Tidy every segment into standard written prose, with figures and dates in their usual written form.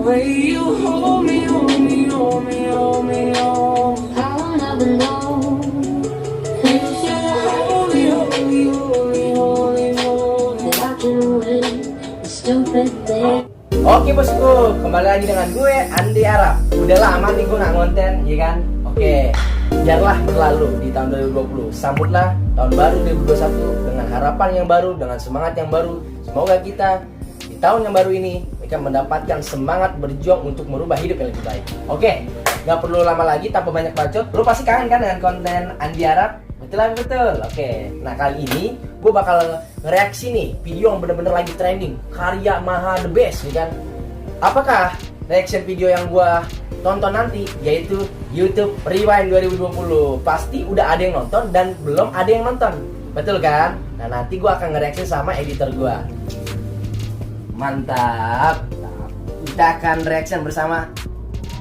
way you hold me, hold me, hold me, hold me, hold me. I'll never know. Cause you're holy, holy, holy, holy, holy. That I can win the stupid thing. Oke bosku, kembali lagi dengan gue Andi Arab. Udah lama nih gue nggak ngonten, ya kan? Oke, biarlah berlalu di tahun 2020. Sambutlah tahun baru 2021 dengan harapan yang baru, dengan semangat yang baru. Semoga kita di tahun yang baru ini akan mendapatkan semangat berjuang untuk merubah hidup yang lebih baik. Oke, nggak perlu lama lagi tanpa banyak bacot. Lo pasti kangen kan dengan konten Andi Arab? Betul. Oke, nah kali ini gue bakal ngereaksi nih video yang bener-bener lagi trending, karya Maha the best, ya kan? Apakah reaction video yang gue tonton nanti, yaitu YouTube Rewind 2020? Pasti udah ada yang nonton dan belum ada yang nonton, betul kan? Nah nanti gue akan ngereaksi sama editor gue. Mantap. Kita akan reaction bersama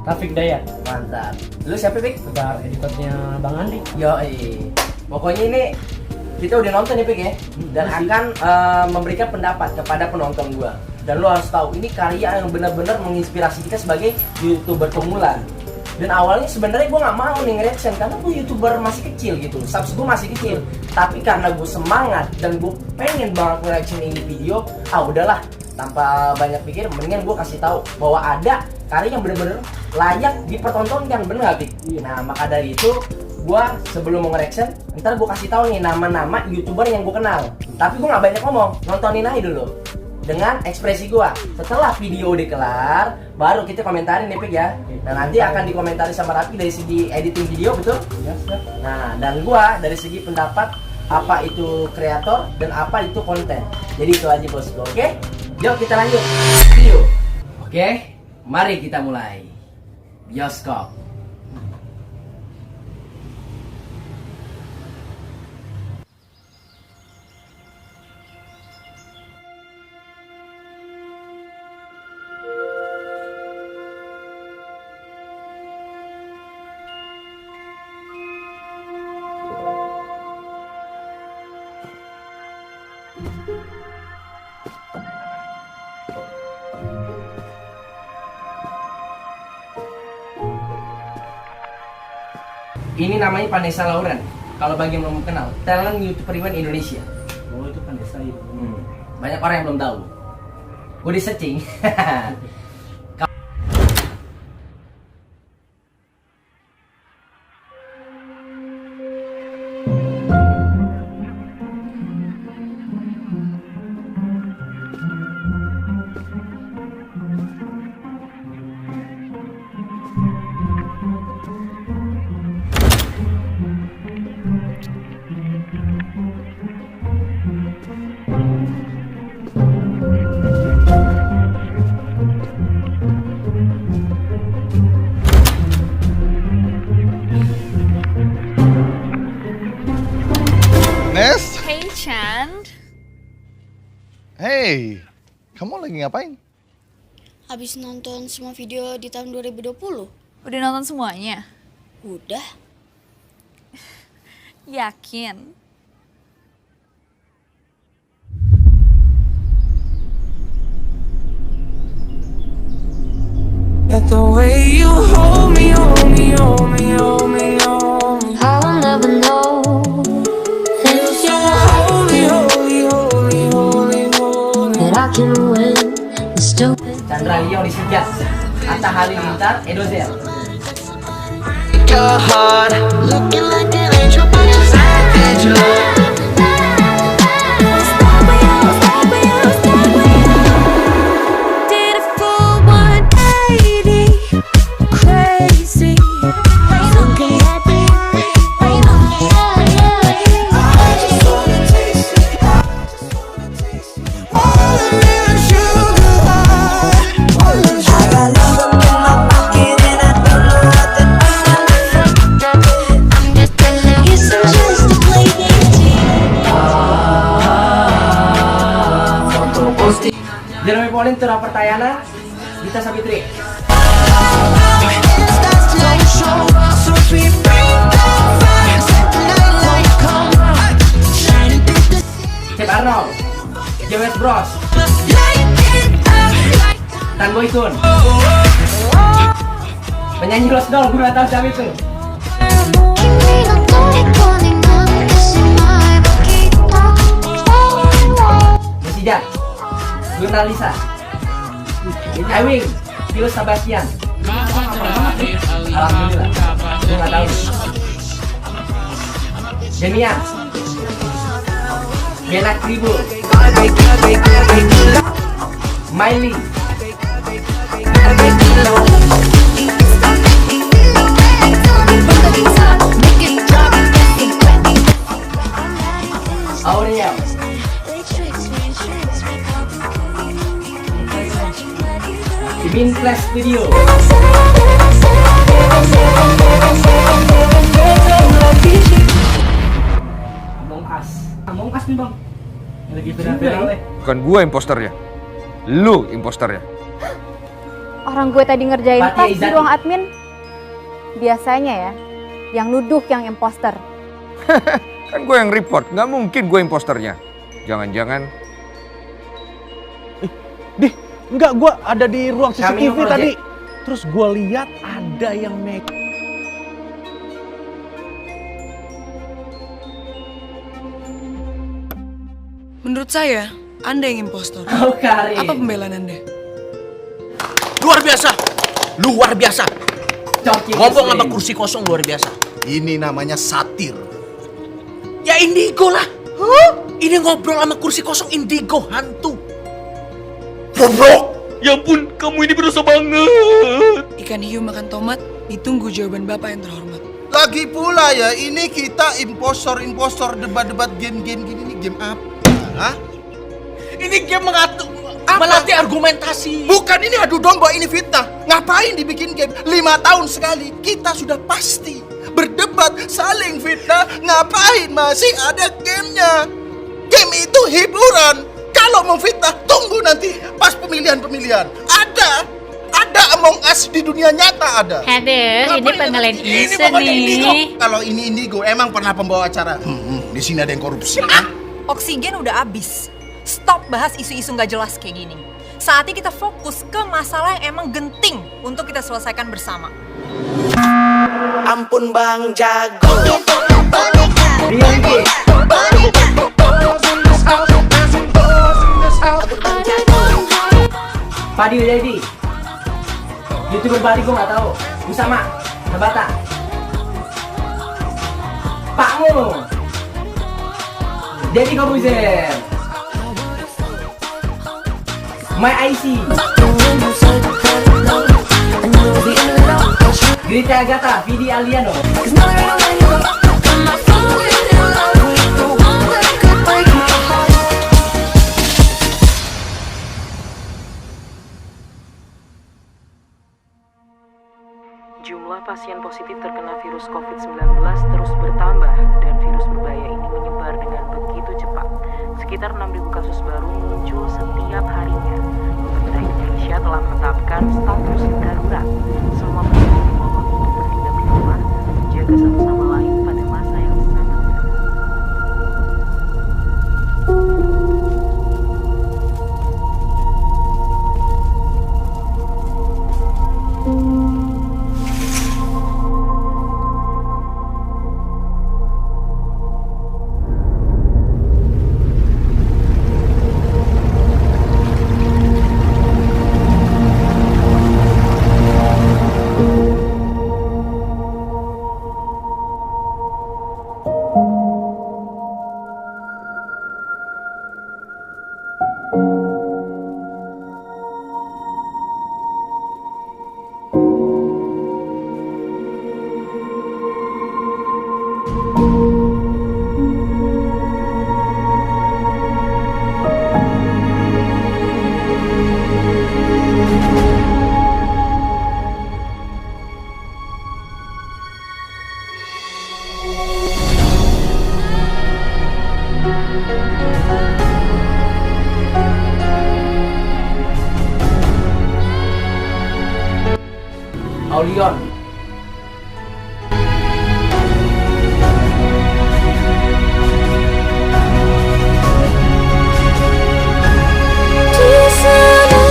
Taufik Dayat. Mantap. Lu siapa, Pik? Udah editornya Bang Andi. Yoi. Pokoknya ini kita udah nonton ya, Pik ya. Dan akan memberikan pendapat kepada penonton gua. Dan lu harus tahu ini karya yang benar-benar menginspirasi kita sebagai YouTuber pemula. Dan awalnya sebenarnya gua nggak mau nih nge-reaction karena gua YouTuber masih kecil gitu. Subs gua masih kecil. Tapi karena gua semangat dan gua pengen banget nge-reaction ini video, udahlah. Tanpa banyak pikir, mendingan gue kasih tahu bahwa ada karya yang bener-bener layak dipertontonkan, bener gak, Pik? Iya. Nah, maka dari itu gue sebelum mau nge-reaction, ntar gue kasih tahu nih nama-nama YouTuber yang gue kenal. Tapi gue nggak banyak ngomong, nontonin aja dulu dengan ekspresi gue. Setelah video udah kelar, baru kita komentarin nih, Pik ya. Nah, nanti akan dikomentari sama Rapi dari segi editing video, betul? Ya, siap. Nah, dan gue dari segi pendapat apa itu kreator dan apa itu konten. Jadi itu aja bosku, oke? Yuk kita lanjut video. Oke, mari kita mulai. Bioskop. Ini namanya Vanessa Lauren. Kalau bagi yang belum kenal, talent YouTube Rewind Indonesia. Oh, itu Vanessa itu. Banyak orang yang belum tahu. Gue di searching. Nes? Hey Chan, Hey, kamu lagi ngapain? Habis nonton semua video di tahun 2020? udah nonton semuanya? Udah. Yakin? At the way you hold me, hold me, hold me, hold me, hold me. I'll never know. Cause you're holy, holy, holy, holy, holy. That I can win the stupid. Chandra Leo di Sijat, Atta Halilintar, Edozel. Your heart looking like an angel, but just like angel. Did a full 180, crazy. Looking at me. I just wanna taste it. I just wanna taste it. Watermelon sugar high. Watermelon sugar. I got love up in my pocket and I don't know what to do. I'm just telling you, so just to play this game. Foto posting. Jeremy Pauline, Tura Pertayana, Gita Sabitri. Don't show up, so sweet, bring the fire. Set the night light, come on. Shining through the Cep Arnold, James Bros, light it up like Tan Boykun. Penyanyi Lost Doll, gue gak tau siapa itu.君の虜になってしまえばきっと Mesija, Guna Lisa, Ewing, Tio Sebastian. Alhamdulillah, gue gak tau. Denia, Bella Kribo, Miley, Aurel, Ibin Flash Studio, Among Us nih bang. Yang lagi viral-viral deh. Bukan gue imposternya, lu imposternya. Orang gue tadi ngerjain Fatih tas di Izzati. ruang admin. Biasanya ya, yang nuduh yang imposter. Kan gue yang report, nggak mungkin gue imposternya. Jangan-jangan Dih, enggak, gue ada di ruang Kami CCTV project. tadi. Terus gue lihat ada yang make. Menurut saya, Anda yang impostor. Oh Karin. Apa pembelaan Anda? Luar biasa, luar biasa. Coki Ngomong Muslim. sama kursi kosong luar biasa. Ini namanya satir. Ya indigo lah. Ini ngobrol sama kursi kosong indigo hantu. Goblok. Ya ampun, kamu ini berdosa banget. Ikan hiu makan tomat, ditunggu jawaban Bapak yang terhormat. Lagi pula ya, ini kita impostor debat-debat game-game gini nih game apa? Hah? Ini game melatih argumentasi. Bukan, ini adu domba, ini fitnah. Ngapain dibikin game 5 tahun sekali? Kita sudah pasti berdebat, saling fitnah. Ngapain masih ada gamenya? Game itu hiburan. Kalau mau fitnah, tunggu nanti pas pemilihan-pemilihan. Ada Among Us di dunia nyata ada. Aduh, ini pengalian isu pokoknya indigo. nih. Kalau ini indigo, emang pernah pembawa acara. Di sini ada yang korupsi. Oksigen udah habis. Stop bahas isu-isu nggak jelas kayak gini. Saatnya kita fokus ke masalah yang emang genting untuk kita selesaikan bersama. Ampun Bang Jago. Fadil jadi YouTuber Bali gue gak tau. Usama Nabata, Pakmu, Deddy Kobuzer, My IC, Grita Agatha, Vidi Aliano. Jumlah pasien positif terkena virus COVID-19 terus bertambah dan virus berbahaya ini menyebar dengan begitu cepat. Sekitar 6.000 kasus baru muncul setiap harinya. Pemerintah Indonesia telah menetapkan status darurat. Semua penduduk dimohon untuk bertindak di rumah, menjaga satu sama lain pada masa yang sangat berat. Aulion, Di sana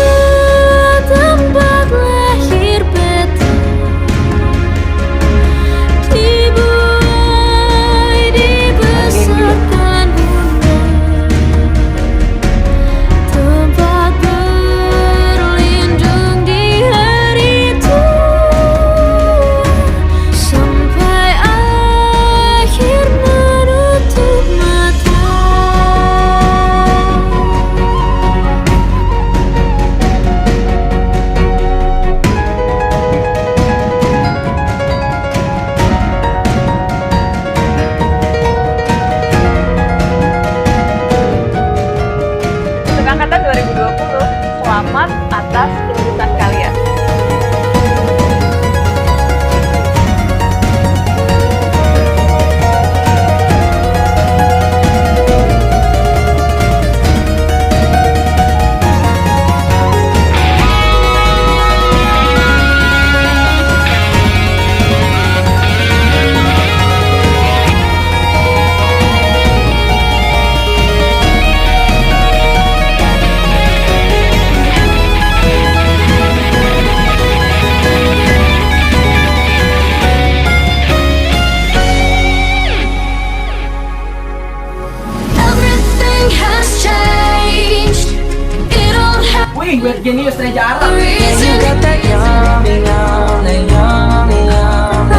You got that yummy, yummy, yummy, yummy,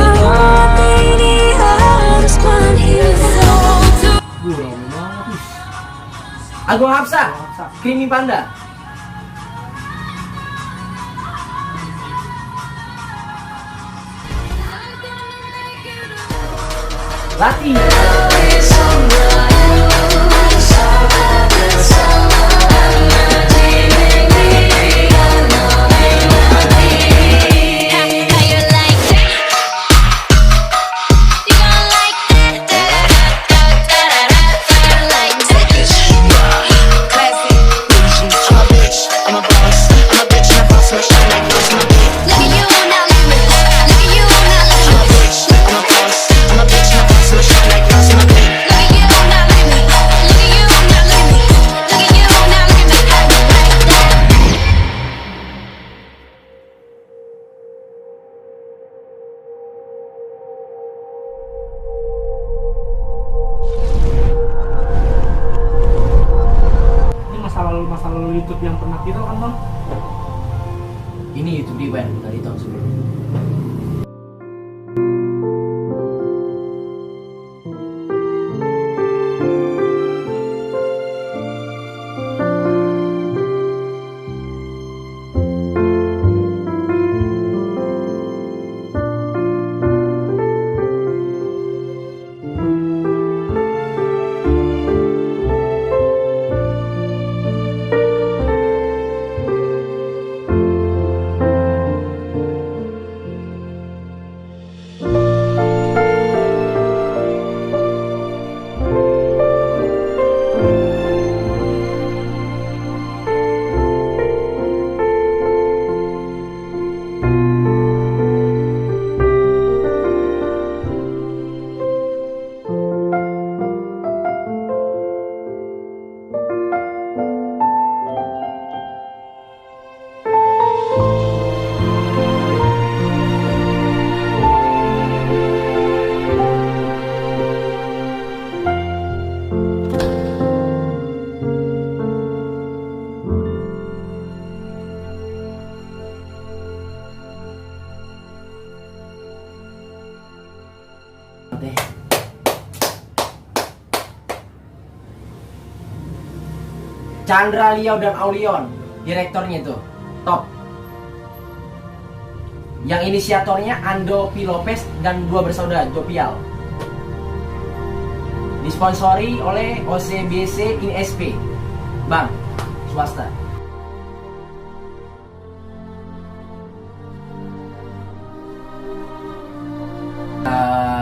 Baby, I just want you so. Agung Hapsa, Creamy Panda. Lati. Masa lalu YouTube yang pernah viral kan bang? Ini YouTube Rewind dari tahun sebelumnya. Chandra Liao dan Aulion, direktornya itu top. Yang inisiatornya Ando P. Lopez dan dua bersaudara Jopial. Disponsori oleh OCBC INSP, bank swasta.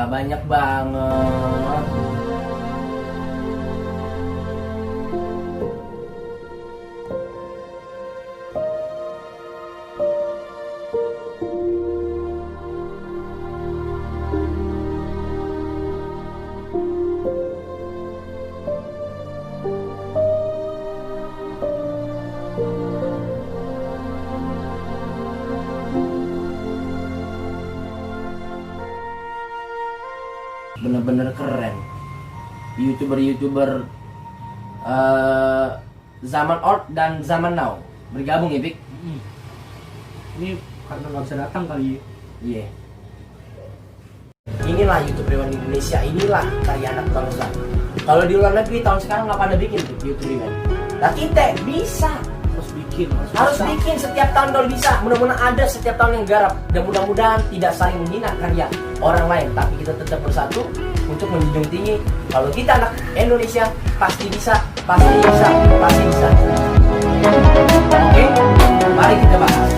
Banyak banget. Bener-bener keren. YouTuber zaman old dan zaman now bergabung ya, Bik? Ini karena nggak bisa datang kali. Iya. Inilah YouTube Rewind Indonesia, inilah karya anak bangsa. Kalau di luar negeri tahun sekarang nggak pada bikin tuh YouTube Rewind. Nah kita bisa. Harus bikin setiap tahun kalau bisa. Mudah-mudahan ada setiap tahun yang garap. Dan mudah-mudahan tidak saling menghina karya orang lain, tapi kita tetap bersatu untuk menjunjung tinggi. Kalau kita anak Indonesia pasti bisa, pasti bisa, pasti bisa. Oke, mari kita bahas.